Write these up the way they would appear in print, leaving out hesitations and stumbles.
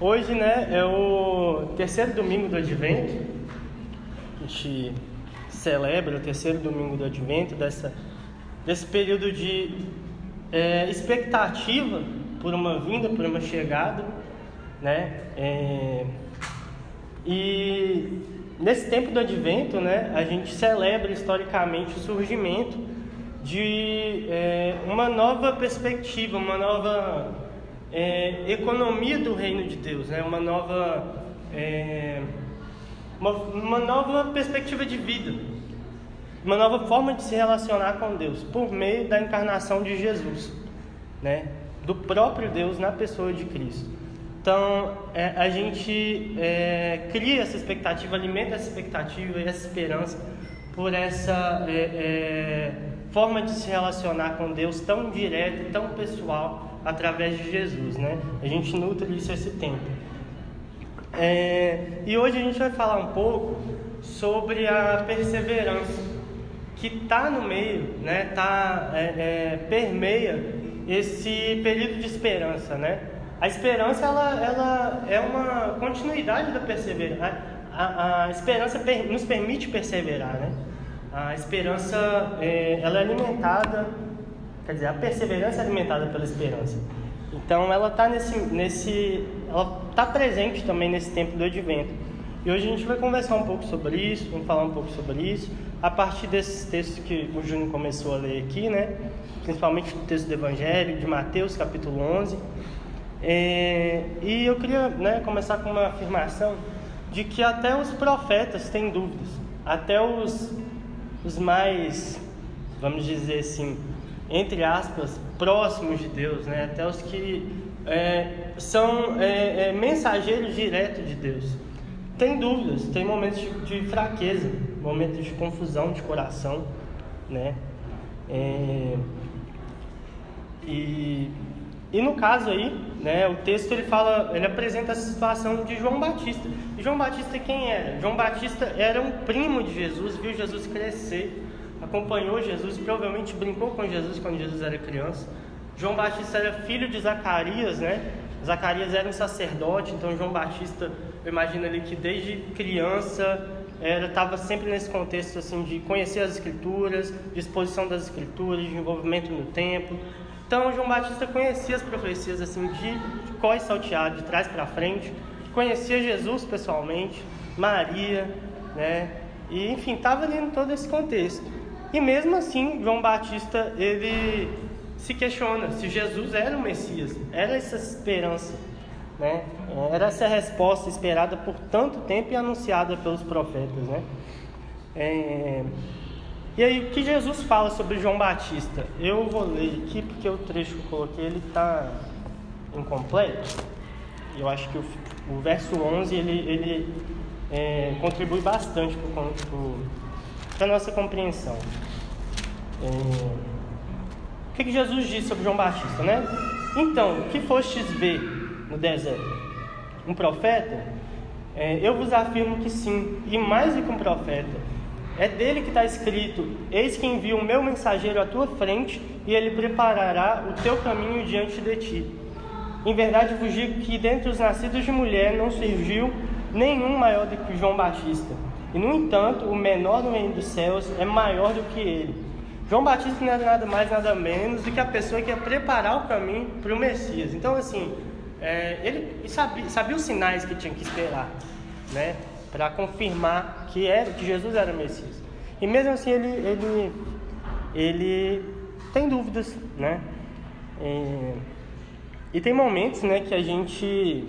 Hoje, né, é o terceiro domingo do Advento. A gente celebra o terceiro domingo do Advento, desse período de expectativa por uma vinda, por uma chegada, né? E nesse tempo do Advento, né, a gente celebra historicamente o surgimento de uma nova perspectiva, uma nova economia do reino de Deus, né? Uma nova perspectiva de vida, uma nova forma de se relacionar com Deus por meio da encarnação de Jesus, né? Do próprio Deus na pessoa de Cristo. Então a gente cria essa expectativa, alimenta essa expectativa e essa esperança por essa forma de se relacionar com Deus tão direta e tão pessoal através de Jesus, né? A gente nutre isso esse tempo. E hoje a gente vai falar um pouco sobre a perseverança que está no meio, né? Permeia esse período de esperança, né? A esperança ela é uma continuidade da perseverança. A esperança nos permite perseverar, né? A esperança ela é alimentada, quer dizer, a perseverança é alimentada pela esperança. Então ela está ela está presente também nesse tempo do Advento. E hoje a gente vai conversar um pouco sobre isso, vamos falar um pouco sobre isso, a partir desses textos que o Júnior começou a ler aqui, né? Principalmente do texto do Evangelho, de Mateus, capítulo 11. E eu queria, né, começar com uma afirmação de que até os profetas têm dúvidas, até os mais, vamos dizer assim, entre aspas, próximos de Deus, né? Até os que são mensageiros diretos de Deus, tem dúvidas, tem momentos de fraqueza, momentos de confusão de coração, né? E no caso aí, né, o texto ele apresenta a situação de João Batista. E João Batista quem era? João Batista era um primo de Jesus, viu Jesus crescer, acompanhou Jesus, provavelmente brincou com Jesus quando Jesus era criança. João Batista era filho de Zacarias, né? Zacarias era um sacerdote, então João Batista, eu imagino ali que desde criança estava sempre nesse contexto assim, de conhecer as Escrituras, de exposição das Escrituras, de envolvimento no templo. Então João Batista conhecia as profecias assim, de cor e salteado, de trás para frente, conhecia Jesus pessoalmente, Maria, né? E enfim, estava ali em todo esse contexto. E mesmo assim, João Batista, ele se questiona se Jesus era o Messias, era essa esperança, né? Era essa resposta esperada por tanto tempo e anunciada pelos profetas, né? E aí, o que Jesus fala sobre João Batista? Eu vou ler aqui porque o trecho que eu coloquei ele está incompleto. Eu acho que o verso 11 ele contribui bastante para a nossa compreensão. O que Jesus disse sobre João Batista, né? Então, o que fostes ver no deserto? Um profeta? Eu vos afirmo que sim, e mais do que um profeta. É dele que está escrito: eis que envio o meu mensageiro à tua frente, e ele preparará o teu caminho diante de ti. Em verdade vos digo que dentre os nascidos de mulher não surgiu nenhum maior do que João Batista. E no entanto, o menor no reino dos céus é maior do que ele. João Batista não era nada mais, nada menos do que a pessoa que ia preparar o caminho para o Messias. Então assim, ele sabia os sinais que tinha que esperar, né? Para confirmar que Jesus era o Messias. E mesmo assim ele tem dúvidas, né? E tem momentos, né, que a gente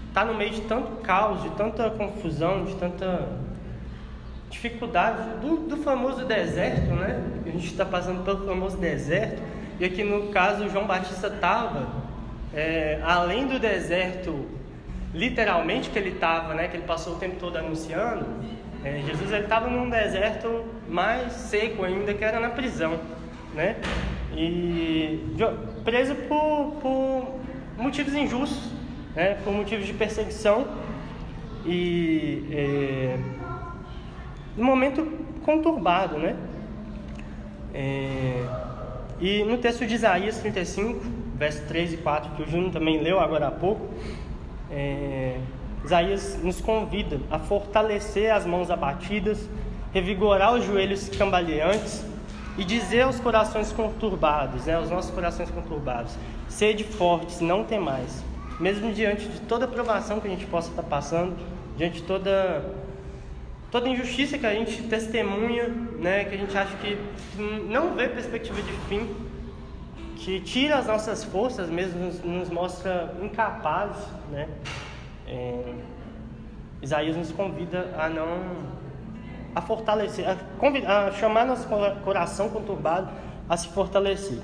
está no meio de tanto caos, de tanta confusão, de tanta dificuldade, do famoso deserto, né? A gente está passando pelo famoso deserto. E aqui no caso João Batista estava além do deserto literalmente que ele estava, né, que ele passou o tempo todo anunciando. Jesus estava num deserto mais seco ainda, que era na prisão, né? E preso por motivos injustos, né? Por motivos de perseguição e um momento conturbado, né? E no texto de Isaías 35, versos 3 e 4, que o Júnior também leu agora há pouco, Isaías nos convida a fortalecer as mãos abatidas, revigorar os joelhos cambaleantes e dizer aos corações conturbados, aos nossos corações conturbados: sede fortes, não temais. Mesmo diante de toda provação que a gente possa estar passando, diante de toda injustiça que a gente testemunha, que a gente acha que não vê perspectiva de fim, que tira as nossas forças mesmo, nos mostra incapazes, Isaías nos convida a fortalecer, a chamar nosso coração conturbado a se fortalecer.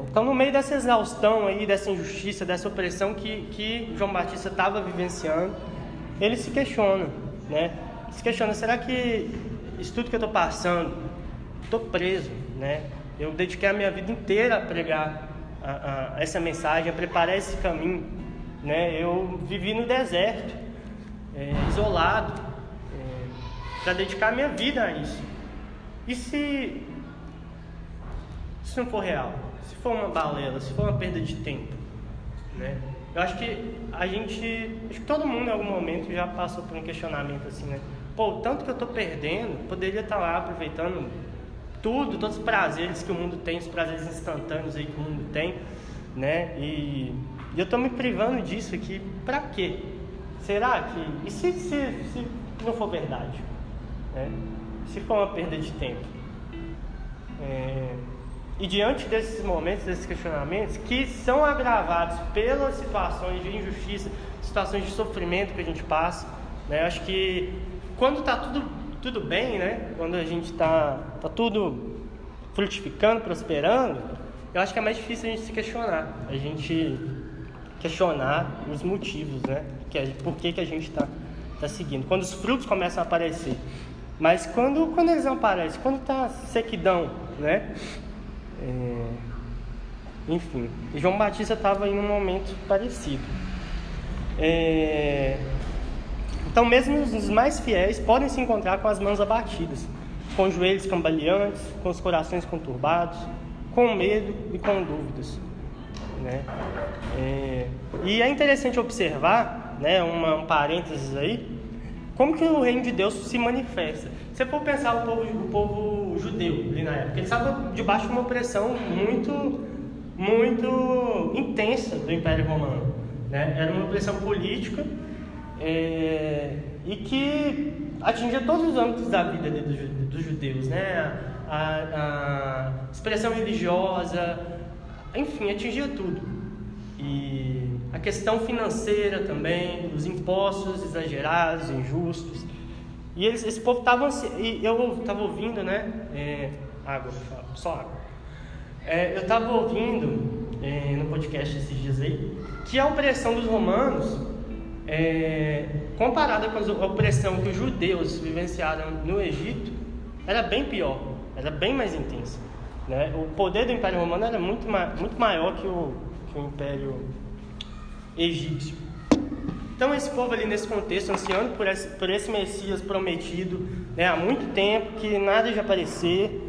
Então, no meio dessa exaustão aí, dessa injustiça, dessa opressão que João Batista estava vivenciando, ele se questiona, será que isso tudo que eu estou passando, estou preso, eu dediquei a minha vida inteira a pregar essa mensagem, a preparar esse caminho, eu vivi no deserto, isolado, para dedicar a minha vida a isso. E se isso não for real? Se for uma balela, se for uma perda de tempo, Eu acho que todo mundo em algum momento já passou por um questionamento assim, o tanto que eu estou perdendo, poderia estar lá aproveitando todos os prazeres que o mundo tem, os prazeres instantâneos aí que o mundo tem, E eu estou me privando disso aqui, para quê? Será que... E se não for verdade? Se for uma perda de tempo? E diante desses momentos, desses questionamentos, que são agravados pelas situações de injustiça, situações de sofrimento que a gente passa, eu acho que quando está tudo bem, quando a gente está tudo frutificando, prosperando, eu acho que é mais difícil a gente se questionar, a gente questionar os motivos, por que a gente está seguindo, quando os frutos começam a aparecer. Mas quando eles não aparecem, quando está sequidão, enfim, João Batista estava em um momento parecido. Então, mesmo os mais fiéis podem se encontrar com as mãos abatidas, com os joelhos cambaleantes, com os corações conturbados, com medo e com dúvidas, E é interessante observar, um parênteses aí, como que o reino de Deus se manifesta. Se você for pensar o povo judeu ali na época, ele estava debaixo de uma opressão muito, muito intensa do Império Romano, Era uma opressão política e que atingia todos os âmbitos da vida dos judeus, a expressão religiosa, enfim, atingia tudo. E a questão financeira também, os impostos exagerados, injustos. E esse povo estava... eu estava ouvindo, água, só água. Eu estava ouvindo no podcast esses dias aí, que a opressão dos romanos, comparada com a opressão que os judeus vivenciaram no Egito, era bem pior, era bem mais intensa. O poder do Império Romano era muito maior que o Império Egípcio. Então esse povo ali nesse contexto, ansiando por esse Messias prometido, há muito tempo, que nada de aparecer,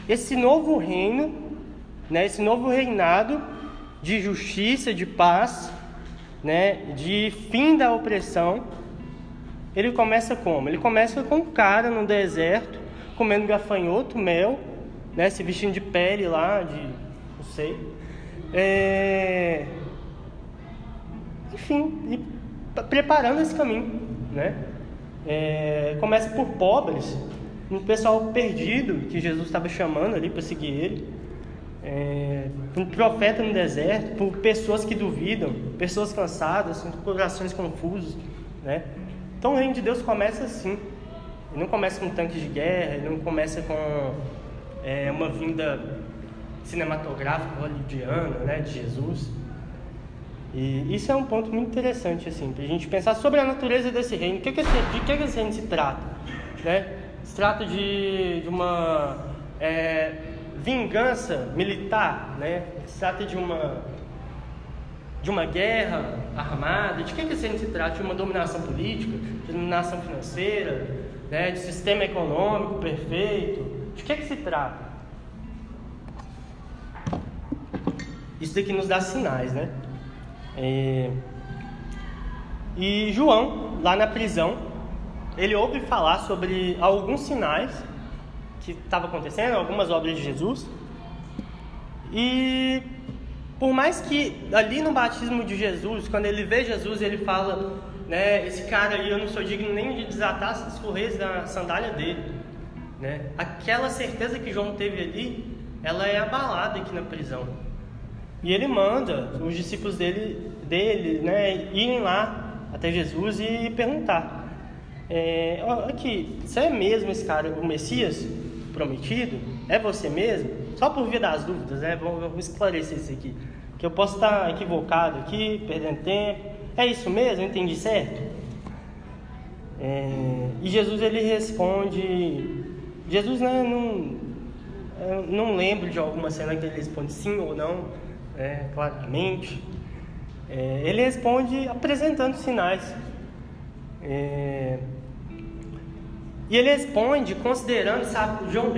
esse novo reino, esse novo reinado de justiça, de paz, de fim da opressão, ele começa como? Ele começa com um cara no deserto, comendo gafanhoto, mel, se vestindo de pele lá, não sei, enfim, e preparando esse caminho, começa por pobres, um pessoal perdido que Jesus estava chamando ali para seguir ele, um profeta no deserto, por pessoas que duvidam, pessoas cansadas, com corações confusos, Então o reino de Deus começa assim. Ele não começa com tanques de guerra, ele não começa com uma vinda cinematográfica hollywoodiana, de Jesus. E isso é um ponto muito interessante, assim, para a gente pensar sobre a natureza desse reino. De que esse reino se trata? Se trata de uma vingança militar, Se trata de uma guerra armada. De que esse reino se trata? De uma dominação política, de dominação financeira, de sistema econômico perfeito, De que se trata? Isso daqui nos dá sinais, né? E João, lá na prisão, ele ouve falar sobre alguns sinais que estavam acontecendo, algumas obras de Jesus. E por mais que ali no batismo de Jesus, quando ele vê Jesus, ele fala, né, esse cara aí eu não sou digno nem de desatar os correios da sandália dele, né? Aquela certeza que João teve ali, ela é abalada aqui na prisão. E ele manda os discípulos dele, né, irem lá até Jesus e perguntar: aqui, você é mesmo esse cara, o Messias prometido? É você mesmo? Só por via das dúvidas, né? Vou esclarecer isso aqui, que eu posso estar equivocado aqui, perdendo tempo. É isso mesmo? Eu entendi certo? E Jesus, ele responde... Jesus, né, não lembro de alguma cena que ele responde sim ou não, claramente. Ele responde apresentando sinais. E ele responde considerando,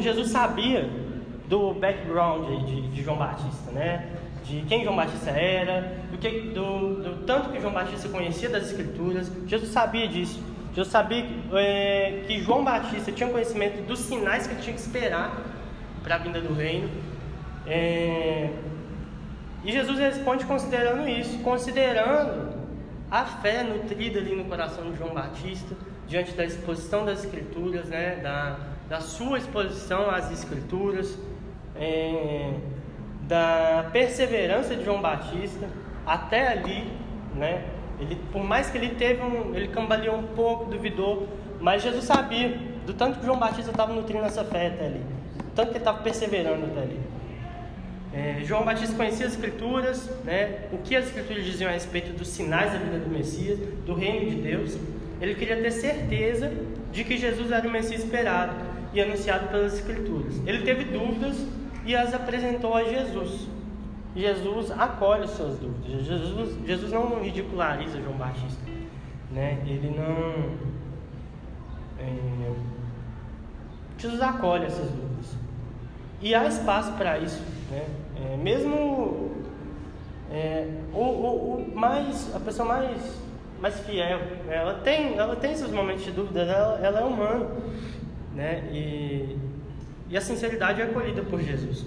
Jesus sabia do background de João Batista, né? De quem João Batista era, do tanto que João Batista conhecia das Escrituras. Jesus sabia disso. Jesus sabia que João Batista tinha conhecimento dos sinais que ele tinha que esperar para a vinda do reino. E Jesus responde considerando isso, considerando a fé nutrida ali no coração de João Batista, diante da exposição das Escrituras, né? da sua exposição às Escrituras, da perseverança de João Batista até ali, né? Por mais que ele cambaleou um pouco, duvidou, mas Jesus sabia do tanto que João Batista estava nutrindo essa fé até ali, do tanto que ele estava perseverando até ali. João Batista conhecia as Escrituras, né? O que as Escrituras diziam a respeito dos sinais da vida do Messias, do reino de Deus. Ele queria ter certeza de que Jesus era o Messias esperado e anunciado pelas Escrituras. Ele teve dúvidas e as apresentou a Jesus. Jesus acolhe suas dúvidas. Jesus não ridiculariza João Batista, né? Ele não... Jesus acolhe essas dúvidas. E há espaço para isso, né? Mesmo a pessoa mais fiel, né? ela tem seus momentos de dúvida, ela é humana, né? E a sinceridade é acolhida por Jesus.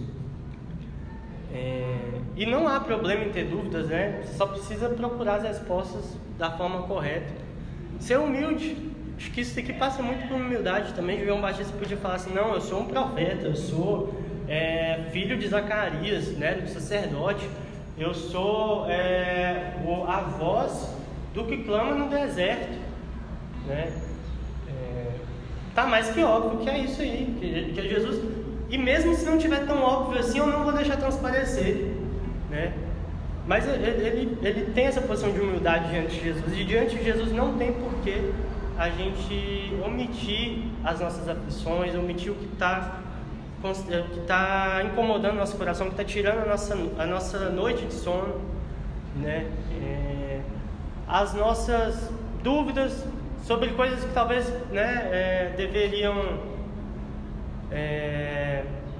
E não há problema em ter dúvidas, né? Você só precisa procurar as respostas da forma correta. Ser humilde. Acho que isso aqui passa muito por humildade também. João Batista podia falar assim: não, eu sou um profeta, eu sou filho de Zacarias, né, do sacerdote, eu sou a voz do que clama no deserto, né? Tá mais que óbvio que é isso aí, que é Jesus. E mesmo se não tiver tão óbvio assim, eu não vou deixar transparecer, né? Mas ele tem essa posição de humildade diante de Jesus, e diante de Jesus não tem porquê a gente omitir as nossas aflições, omitir o que está incomodando o nosso coração, que está tirando a nossa noite de sono, né? As nossas dúvidas sobre coisas que talvez, né, deveriam...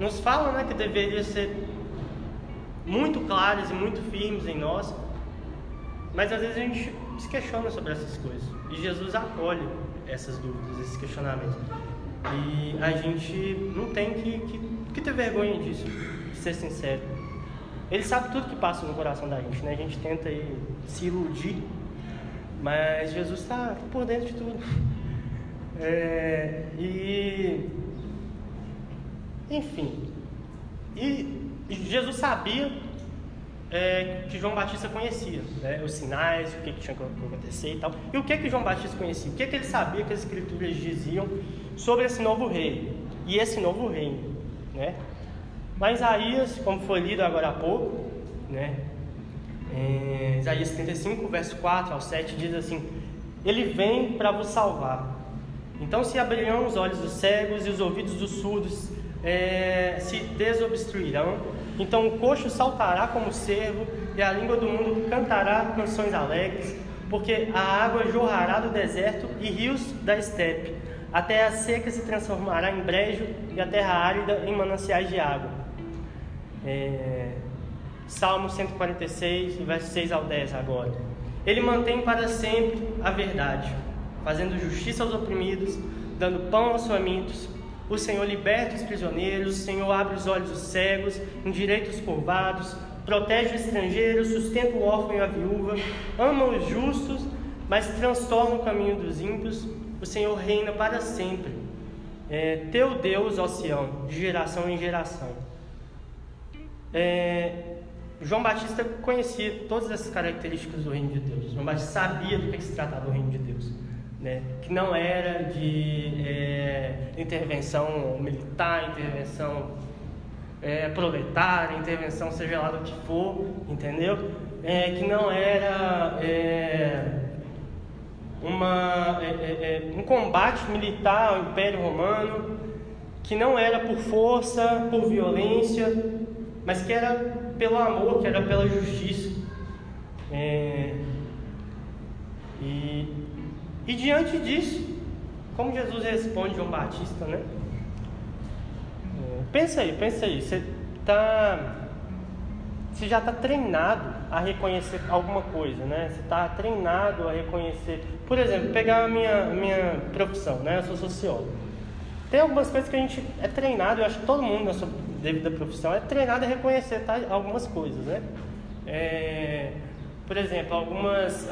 nos falam, né, que deveriam ser muito claras e muito firmes em nós, mas às vezes a gente se questiona sobre essas coisas, e Jesus acolhe essas dúvidas, esses questionamentos, e a gente não tem que ter vergonha disso, de ser sincero. Ele sabe tudo que passa no coração da gente, né? A gente tenta aí se iludir, mas Jesus está por dentro de tudo. Enfim, e Jesus sabia que João Batista conhecia, né, os sinais, o que tinha que acontecer e tal. E o que João Batista conhecia? O que ele sabia que as Escrituras diziam sobre esse novo rei e esse novo reino, né? Mas Isaías, como foi lido agora há pouco, né, Isaías 35, verso 4 ao 7, diz assim: ele vem para vos salvar. Então se abrirão os olhos dos cegos e os ouvidos dos surdos se desobstruirão. Então o coxo saltará como cervo e a língua do mundo cantará canções alegres, porque a água jorrará do deserto e rios da estepe. A terra seca se transformará em brejo e a terra árida em mananciais de água. Salmo 146, versos 6 ao 10 agora. Ele mantém para sempre a verdade, fazendo justiça aos oprimidos, dando pão aos famintos. O Senhor liberta os prisioneiros, o Senhor abre os olhos dos cegos, endireita os curvados, protege o estrangeiro, sustenta o órfão e a viúva, ama os justos, mas transtorna o caminho dos ímpios. O Senhor reina para sempre. Teu Deus, ó Sião, de geração em geração. João Batista conhecia todas essas características do reino de Deus. João Batista sabia do que se tratava o reino de Deus, né? Que não era de intervenção militar, intervenção proletária, intervenção seja lá do que for, entendeu? Que não era um combate militar ao Império Romano, que não era por força, por violência, mas que era pelo amor, que era pela justiça. E diante disso, como Jesus responde João Batista, né? Pensa aí, você já está treinado a reconhecer alguma coisa, né? Você está treinado a reconhecer, por exemplo, pegar a minha profissão, né? Eu sou sociólogo. Tem algumas coisas que a gente é treinado, eu acho que todo mundo na sua devida profissão é treinado a reconhecer, tá? Algumas coisas, né? Por exemplo, algumas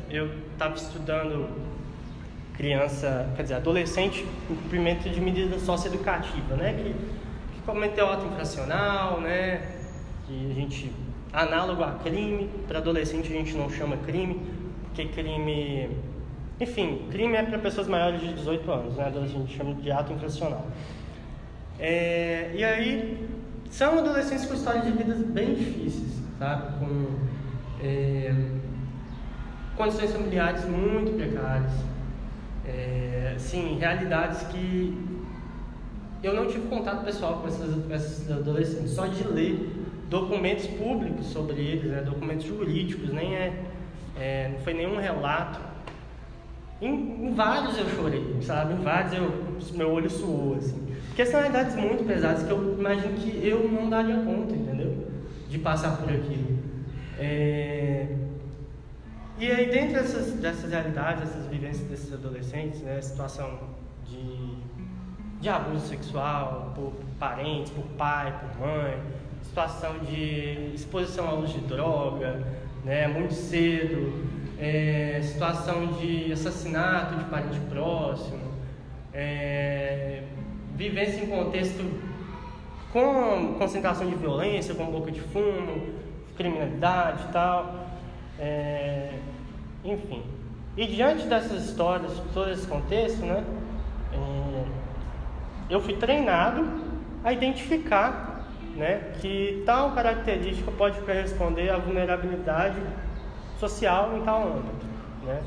eu estava estudando adolescente em cumprimento de medida socioeducativa, né? Que cometeu ato infracional, né? Que a gente, análogo a crime, para adolescente a gente não chama crime, porque crime é para pessoas maiores de 18 anos, né? A gente chama de ato infracional. E aí, são adolescentes com histórias de vidas bem difíceis, sabe? Com condições familiares muito precárias, realidades que eu não tive contato pessoal com esses adolescentes, só de ler documentos públicos sobre eles, né? Documentos jurídicos, não foi nenhum relato. Em vários eu chorei, sabe? Em vários meu olho suou, assim. Porque são realidades muito pesadas que eu imagino que eu não daria conta, entendeu? De passar por aquilo. E aí, dentro dessas realidades, dessas vivências desses adolescentes, né? Situação de abuso sexual por parentes, por pai, por mãe, situação de exposição à luz de droga, né? Muito cedo, situação de assassinato de parente próximo, vivência em contexto com concentração de violência, com boca de fumo, criminalidade e tal, enfim. E diante dessas histórias, todo esse contexto, né, eu fui treinado a identificar, né, que tal característica pode corresponder à vulnerabilidade social em tal âmbito, né?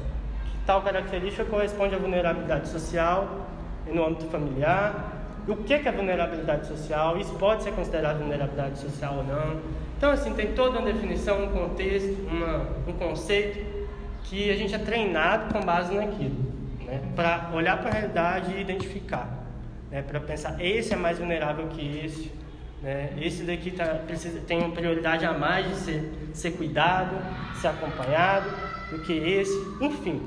Que tal característica corresponde à vulnerabilidade social no âmbito familiar. E o que é vulnerabilidade social? Isso pode ser considerado vulnerabilidade social ou não? Então, assim, tem toda uma definição, um contexto, um conceito que a gente é treinado com base naquilo, né? Para olhar para a realidade e identificar, né? Para pensar, esse é mais vulnerável que esse, né? Esse daqui tem uma prioridade a mais de ser cuidado, ser acompanhado do que esse, enfim.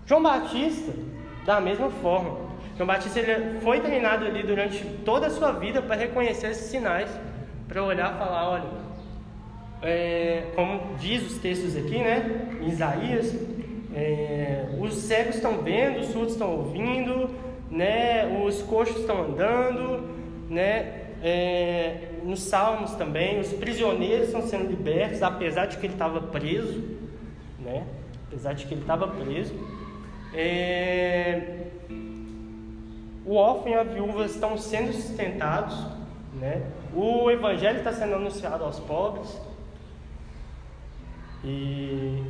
João Batista, da mesma forma. João Batista ele foi treinado ali durante toda a sua vida para reconhecer esses sinais, para olhar e falar, olha, como diz os textos aqui, né, em Isaías, os cegos estão vendo, os surdos estão ouvindo, né, os coxos estão andando, né, nos Salmos também, os prisioneiros estão sendo libertos, apesar de que ele estava preso, né, o órfão e a viúva estão sendo sustentados, né? O evangelho está sendo anunciado aos pobres. E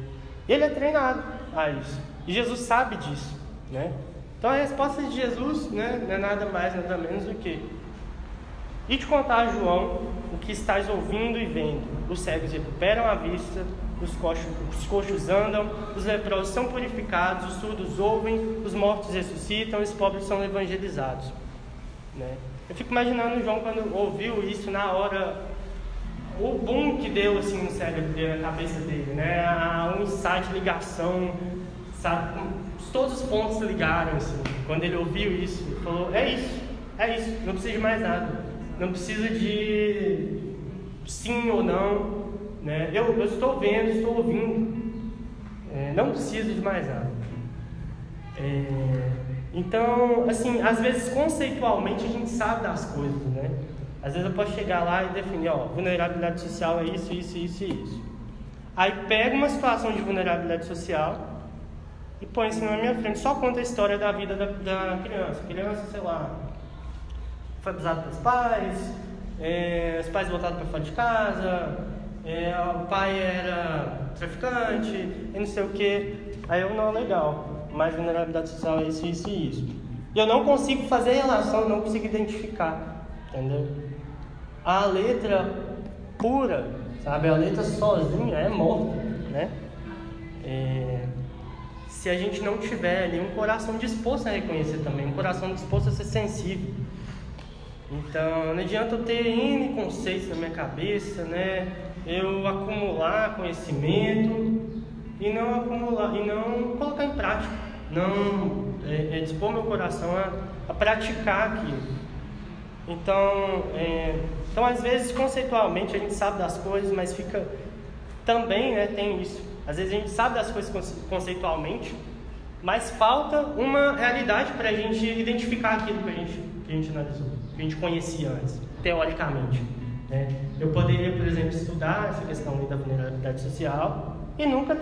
ele é treinado a isso. E Jesus sabe disso, né? Então a resposta de Jesus, né, não é nada mais, nada menos do que E te contar, João, o que estás ouvindo e vendo. Os cegos recuperam a vista, os coxos andam, os leprosos são purificados, os surdos ouvem, os mortos ressuscitam, os pobres são evangelizados. Né? Eu fico imaginando o João quando ouviu isso na hora, o boom que deu assim no cérebro dele, na cabeça dele, né? Um insight, ligação, sabe? Todos os pontos se ligaram assim. Quando ele ouviu isso, ele falou: é isso, não precisa de mais nada, não precisa de sim ou não, né? Eu estou vendo, estou ouvindo, não preciso de mais nada. Então, assim, às vezes conceitualmente a gente sabe das coisas, né? Às vezes eu posso chegar lá e definir, vulnerabilidade social é isso, isso, isso e isso. Aí pega uma situação de vulnerabilidade social e põe isso na minha frente, só conta a história da vida da criança. A criança, sei lá, foi abusada pelos pais, os pais voltaram para fora de casa, o pai era traficante, e não sei o que. Aí eu, não, legal, mas vulnerabilidade social é isso, isso e isso. E eu não consigo fazer relação, não consigo identificar, entendeu? A letra pura, sabe, a letra sozinha é morta, né? Se a gente não tiver ali um coração disposto a reconhecer também, um coração disposto a ser sensível. Então, não adianta eu ter N conceitos na minha cabeça, né? Eu acumular conhecimento e não colocar em prática, não dispor meu coração a praticar aquilo. Então, às vezes, conceitualmente, a gente sabe das coisas, mas fica também, né, tem isso. Às vezes a gente sabe das coisas conceitualmente, mas falta uma realidade para a gente identificar aquilo que a gente analisou, que a gente conhecia antes, teoricamente. Né? Eu poderia, por exemplo, estudar essa questão da vulnerabilidade social e nunca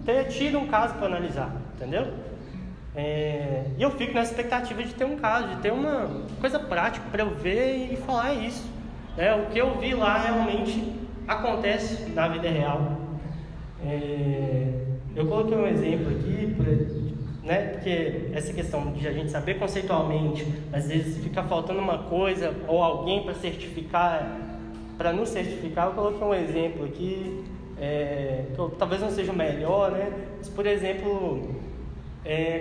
ter tido um caso para analisar, entendeu? E eu fico na expectativa de ter um caso, de ter uma coisa prática para eu ver e falar isso. Né? O que eu vi lá realmente acontece na vida real. Eu coloquei um exemplo aqui, né, porque essa questão de a gente saber conceitualmente, às vezes fica faltando uma coisa ou alguém para certificar, para nos certificar. Eu coloquei um exemplo aqui, que talvez não seja o melhor, né? Mas, por exemplo,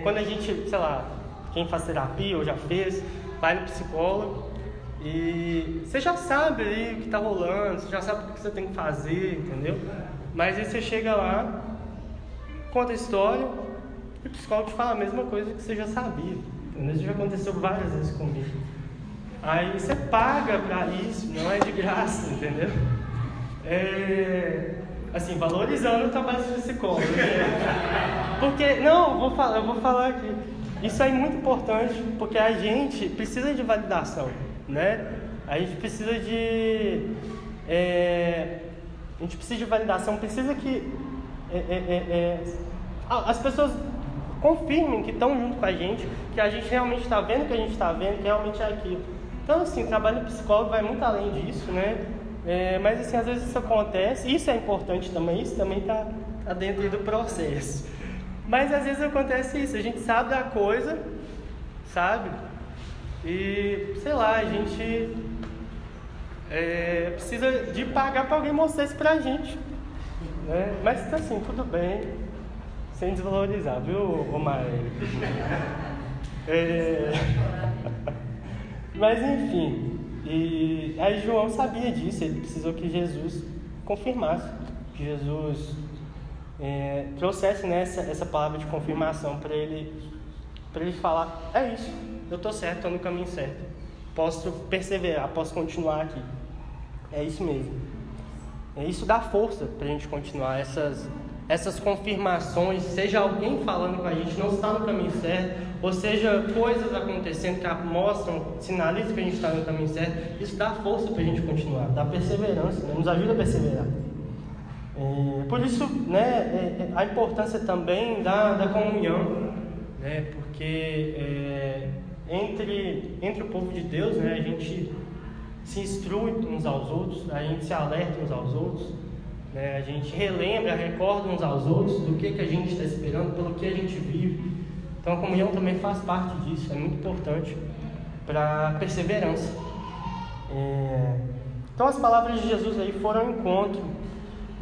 quando a gente, sei lá, quem faz terapia ou já fez, vai no psicólogo e você já sabe ali o que está rolando, você já sabe o que você tem que fazer, entendeu? Mas aí você chega lá, conta a história e o psicólogo te fala a mesma coisa que você já sabia, entendeu? Isso já aconteceu várias vezes comigo. Aí você paga pra isso, não é de graça, entendeu? Assim, valorizando o trabalho de psicólogo, né? Porque, não, eu vou falar aqui. Isso é muito importante, porque a gente precisa de validação, né? A gente precisa de validação, precisa que as pessoas confirmem que estão junto com a gente realmente está vendo o que a gente está vendo, que realmente é aquilo. Então, assim, o trabalho do psicólogo vai muito além disso, né? Mas, assim, às vezes isso acontece, isso é importante também, isso também está dentro do processo. Mas, às vezes acontece isso, a gente sabe da coisa, sabe? E, sei lá, a gente precisa de pagar para alguém mostrar isso pra gente, né? Mas, assim, tudo bem, sem desvalorizar, viu, Omar? Mas, enfim, e aí João sabia disso, ele precisou que Jesus confirmasse, que Jesus trouxesse, né, essa palavra de confirmação para ele falar: é isso, eu estou certo, estou no caminho certo, posso perseverar, posso continuar aqui, é isso mesmo. Isso dá força para a gente continuar, essas confirmações, seja alguém falando com a gente não está no caminho certo, ou seja, coisas acontecendo que mostram, sinalizam que a gente está no caminho certo, isso dá força para a gente continuar, dá perseverança, né? Nos ajuda a perseverar. Por isso, né, a importância também da comunhão, né? Porque entre o povo de Deus, né, a gente se instrui uns aos outros, a gente se alerta uns aos outros, né? A gente relembra, recorda uns aos outros do que a gente está esperando, pelo que a gente vive. Então a comunhão também faz parte disso, é muito importante para a perseverança. Então as palavras de Jesus aí foram ao encontro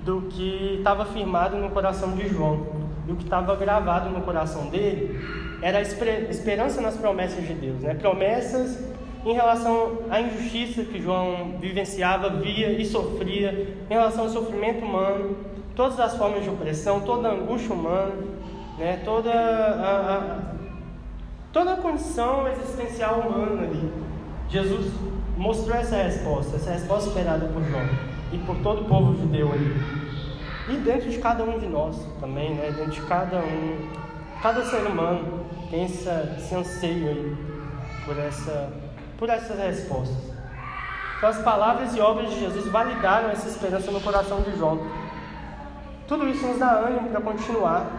do que estava firmado no coração de João. E o que estava gravado no coração dele era a esperança nas promessas de Deus, né? Promessas em relação à injustiça que João vivenciava, via e sofria, em relação ao sofrimento humano, todas as formas de opressão, toda a angústia humana, né? Toda a condição existencial humana ali. Jesus mostrou essa resposta esperada por João e por todo o povo judeu ali. E dentro de cada um de nós também, né? Dentro de cada ser humano tem esse anseio aí por essas respostas. Então as palavras e obras de Jesus validaram essa esperança no coração de João. Tudo isso nos dá ânimo para continuar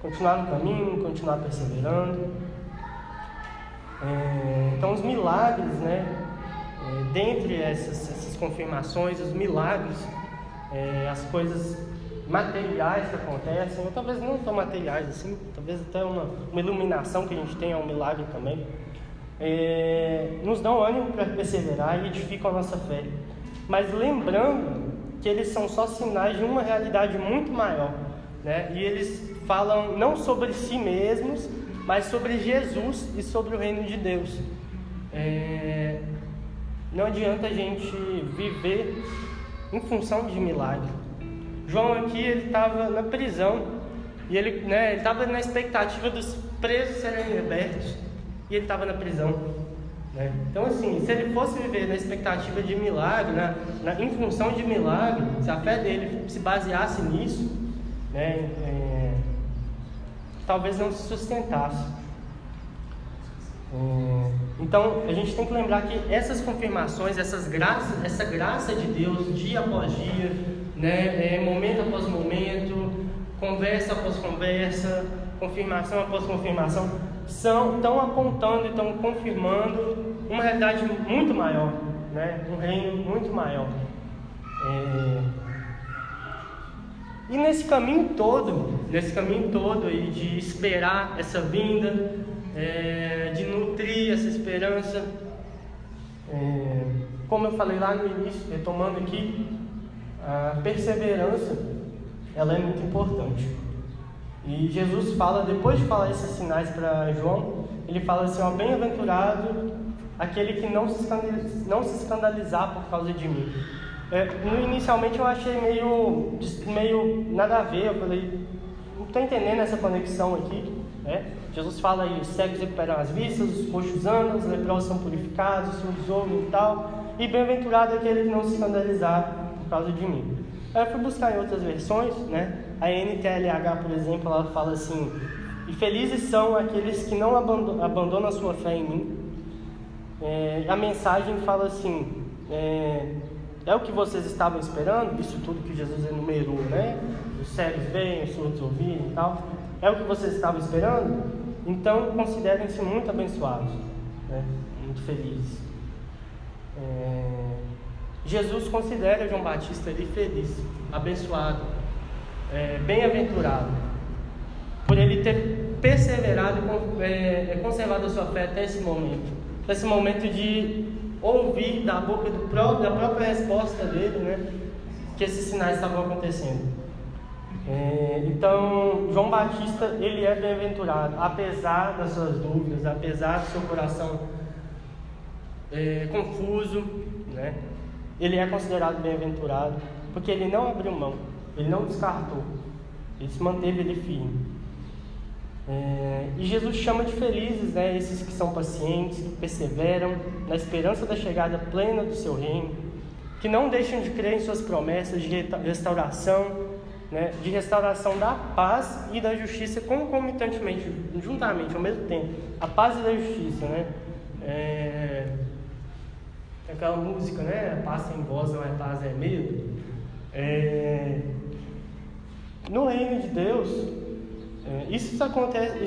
no caminho, continuar perseverando. Então os milagres, né? Dentre essas confirmações, os milagres, as coisas materiais que acontecem, ou talvez não tão materiais assim, talvez até uma iluminação que a gente tem é um milagre também, nos dão ânimo para perseverar e edificam a nossa fé. Mas lembrando que eles são só sinais de uma realidade muito maior, né? E eles falam não sobre si mesmos, mas sobre Jesus e sobre o reino de Deus. Não adianta a gente viver em função de milagre. João aqui, ele estava na prisão e ele estava na expectativa dos presos serem libertos e ele estava na prisão, né? Então assim, se ele fosse viver na expectativa de milagre, em função de milagre, se a fé dele se baseasse nisso, né, talvez não se sustentasse. Então a gente tem que lembrar que essas confirmações, essa graça de Deus, dia após dia, né, momento após momento, conversa após conversa, confirmação após confirmação, estão apontando e estão confirmando uma realidade muito maior, né, um reino muito maior. E nesse caminho todo aí de esperar essa vinda, de nutrir essa esperança, como eu falei lá no início, retomando aqui, a perseverança, ela é muito importante. E Jesus fala, depois de falar esses sinais para João, ele fala assim: ó, bem-aventurado aquele que não se escandalizar por causa de mim. Inicialmente eu achei meio nada a ver, eu falei, não estou entendendo essa conexão aqui, né? Jesus fala aí, os cegos recuperam as vistas, os coxos andam, os leprosos são purificados, os surdos ouvem e tal, e bem-aventurado aquele que não se escandalizar por causa de mim. Aí eu fui buscar em outras versões, né? A NTLH, por exemplo, ela fala assim: e felizes são aqueles que não abandonam a sua fé em mim. A mensagem fala assim: é o que vocês estavam esperando? Isso tudo que Jesus enumerou, né? Os cegos veem, os surdos ouvirem e tal. É o que vocês estavam esperando? Então considerem-se muito abençoados, né? Muito felizes. Jesus considera João Batista ali feliz, abençoado, bem-aventurado, por ele ter perseverado e conservado a sua fé até esse momento de ouvir da boca da própria resposta dele, né, que esses sinais estavam acontecendo. Então João Batista, ele é bem-aventurado, apesar das suas dúvidas, apesar do seu coração confuso, né? Ele é considerado bem-aventurado porque ele não abriu mão, ele não descartou, ele se manteve ali firme. E Jesus chama de felizes, né, esses que são pacientes, que perseveram na esperança da chegada plena do seu reino, que não deixam de crer em suas promessas de restauração, né, de restauração da paz e da justiça concomitantemente, juntamente, ao mesmo tempo, a paz e da justiça, né? Aquela música, né? Paz sem voz não é paz, é medo. No reino de Deus, isso acontece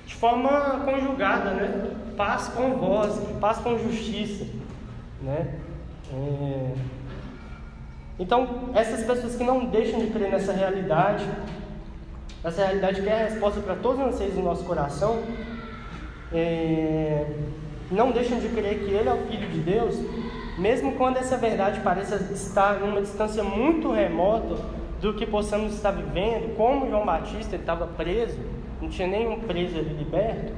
de forma conjugada, né? Paz com voz, paz com justiça, né? Então, essas pessoas que não deixam de crer nessa realidade que é a resposta para todos os anseios do nosso coração, não deixam de crer que Ele é o Filho de Deus, mesmo quando essa verdade pareça estar em uma distância muito remota do que possamos estar vivendo, como João Batista, ele estava preso, não tinha nenhum preso ali liberto.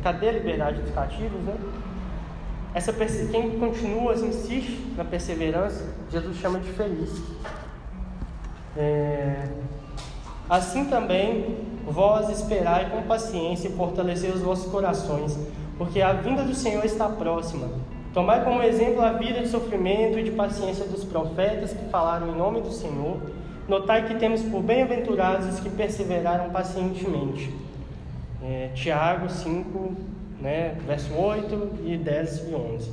Cadê a liberdade dos cativos, né? Quem continua, insiste na perseverança, Jesus chama de feliz. Assim também, vós esperai com paciência e fortalecer os vossos corações, porque a vinda do Senhor está próxima. Tomai como exemplo a vida de sofrimento e de paciência dos profetas que falaram em nome do Senhor. Notai que temos por bem-aventurados os que perseveraram pacientemente. Tiago 5, verso 8 e 10 e 11.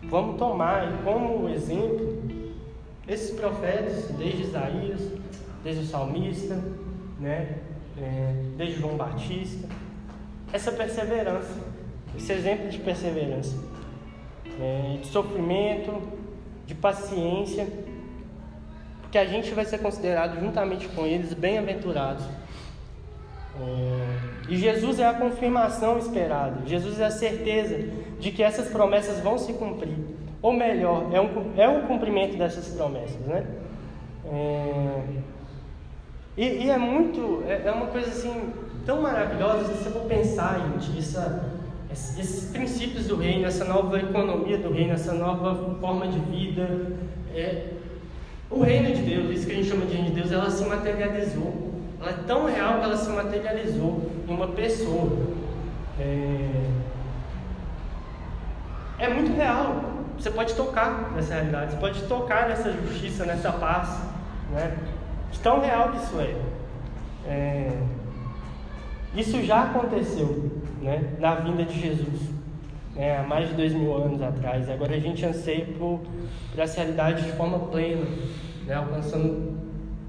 Vamos tomar como exemplo esses profetas, desde Isaías, desde o salmista, desde João Batista, essa perseverança, esse exemplo de perseverança, de sofrimento, de paciência, porque a gente vai ser considerado juntamente com eles bem-aventurados. E Jesus é a confirmação esperada, Jesus é a certeza de que essas promessas vão se cumprir, ou melhor, é o cumprimento dessas promessas, né? E é uma coisa assim tão maravilhosa, se você for pensar, gente, esses princípios do reino, essa nova economia do reino, essa nova forma de vida, o reino de Deus, isso que a gente chama de reino de Deus, ela se materializou. Ela é tão real que ela se materializou em uma pessoa. É muito real. Você pode tocar nessa realidade, você pode tocar nessa justiça, nessa paz, né? De tão real que isso é. Isso já aconteceu, né? Na vinda de Jesus, há mais de 2000 anos atrás. E agora a gente anseia por essa realidade de forma plena, né? Alcançando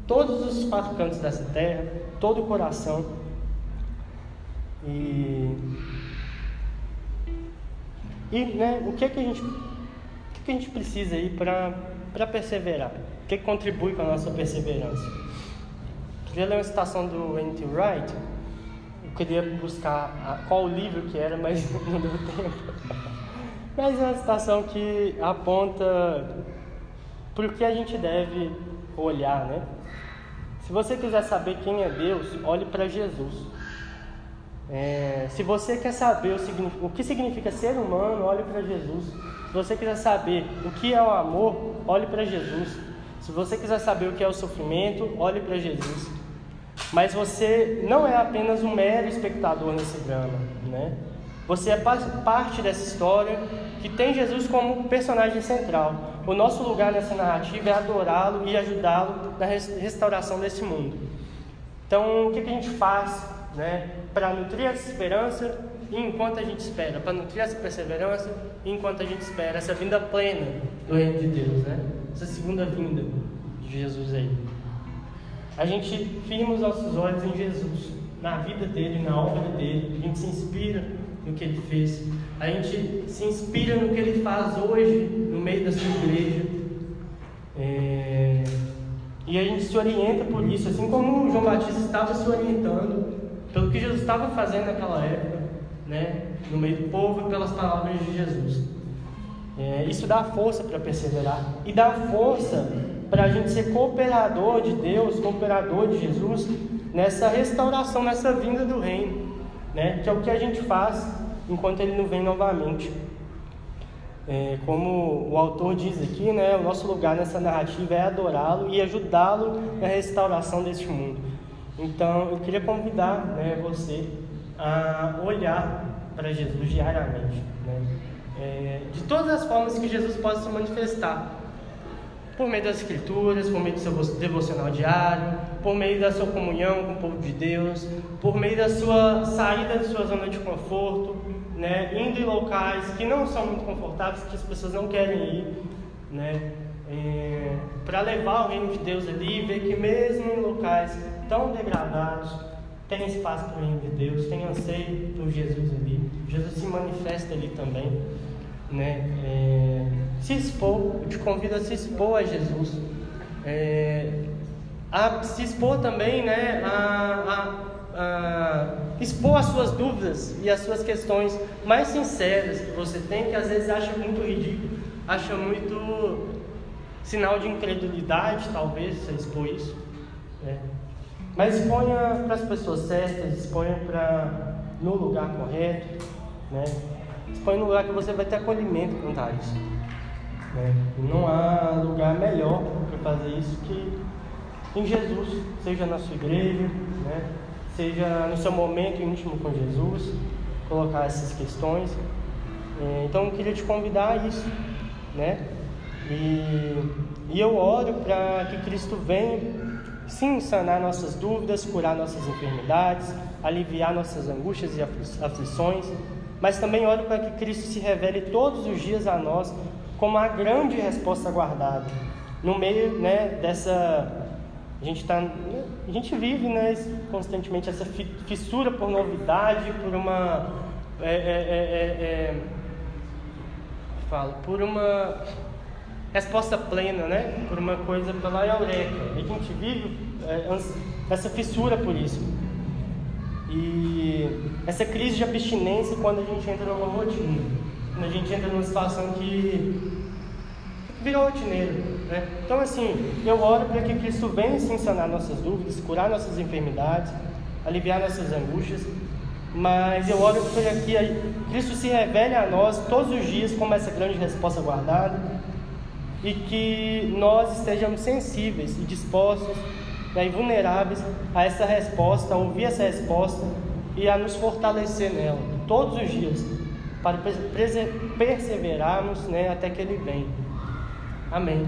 todos os 4 cantos dessa terra, todo o coração. O que a gente precisa aí para perseverar? O que contribui com a nossa perseverança? Eu queria ler uma citação do N.T. Wright. Eu queria buscar qual livro que era, mas não deu tempo. Mas é uma citação que aponta para o que a gente deve olhar, né? Se você quiser saber quem é Deus, olhe para Jesus. Se você quer saber o que significa ser humano, olhe para Jesus. Se você quiser saber o que é o amor, olhe para Jesus. Se você quiser saber o que é o sofrimento, olhe para Jesus. Mas você não é apenas um mero espectador nesse drama, né? Você é parte dessa história que tem Jesus como personagem central. O nosso lugar nessa narrativa é adorá-lo e ajudá-lo na restauração desse mundo. Então, o que a gente faz, né, para nutrir essa esperança e enquanto a gente espera? Para nutrir essa perseverança e enquanto a gente espera essa vinda plena do reino de Deus, né? Essa segunda vinda de Jesus aí. A gente firma os nossos olhos em Jesus, na vida dele, na obra dele. A gente se inspira no que ele fez. A gente se inspira no que ele faz hoje no meio da sua igreja. E a gente se orienta por isso, assim como o João Batista estava se orientando pelo que Jesus estava fazendo naquela época, né, no meio do povo e pelas palavras de Jesus. Isso dá força para perseverar e dá força para a gente ser cooperador de Deus, cooperador de Jesus nessa restauração, nessa vinda do reino, né, que é o que a gente faz enquanto ele não vem novamente. Como o autor diz aqui, né, o nosso lugar nessa narrativa é adorá-lo e ajudá-lo na restauração deste mundo. Então eu queria convidar, né, você a olhar para Jesus diariamente, né, de todas as formas que Jesus pode se manifestar, por meio das Escrituras, por meio do seu devocional diário, por meio da sua comunhão com o povo de Deus, por meio da sua saída de sua zona de conforto, né, indo em locais que não são muito confortáveis, que as pessoas não querem ir, né, para levar o reino de Deus ali e ver que mesmo em locais tão degradados tem espaço para o reino de Deus, tem anseio por Jesus ali. Jesus se manifesta ali também, né? Se expor, eu te convido a se expor a Jesus, a se expor também, né, expor as suas dúvidas e as suas questões mais sinceras que você tem, que às vezes acha muito ridículo, acha muito sinal de incredulidade, talvez, você expor isso, né? Mas exponha para as pessoas certas, exponha no lugar correto, né? Exponha no lugar que você vai ter acolhimento quanto a isso, né? Não há lugar melhor para fazer isso que em Jesus, seja na sua igreja, né? Seja no seu momento íntimo com Jesus, colocar essas questões. Então eu queria te convidar a isso, né? E eu oro para que Cristo venha, sim, sanar nossas dúvidas, curar nossas enfermidades, aliviar nossas angústias e aflições, mas também oro para que Cristo se revele todos os dias a nós como a grande resposta aguardada. No meio, né, dessa... A gente vive, né, constantemente essa fissura por novidade, por uma... por uma resposta plena, né? Por uma coisa pela eureka. A gente vive essa fissura por isso. E essa crise de abstinência quando a gente entra numa rotina, quando a gente entra numa situação que virou rotineiro, né? Então assim, eu oro para que Cristo venha sim sanar nossas dúvidas, curar nossas enfermidades, aliviar nossas angústias, mas eu oro para que Cristo se revele a nós todos os dias como essa grande resposta guardada, e que nós estejamos sensíveis e dispostos, né, e vulneráveis a essa resposta, a ouvir essa resposta e a nos fortalecer nela todos os dias, para perseverarmos, né, até que Ele venha. Amém.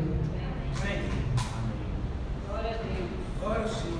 Amém. Glória a Deus. Glória ao Senhor.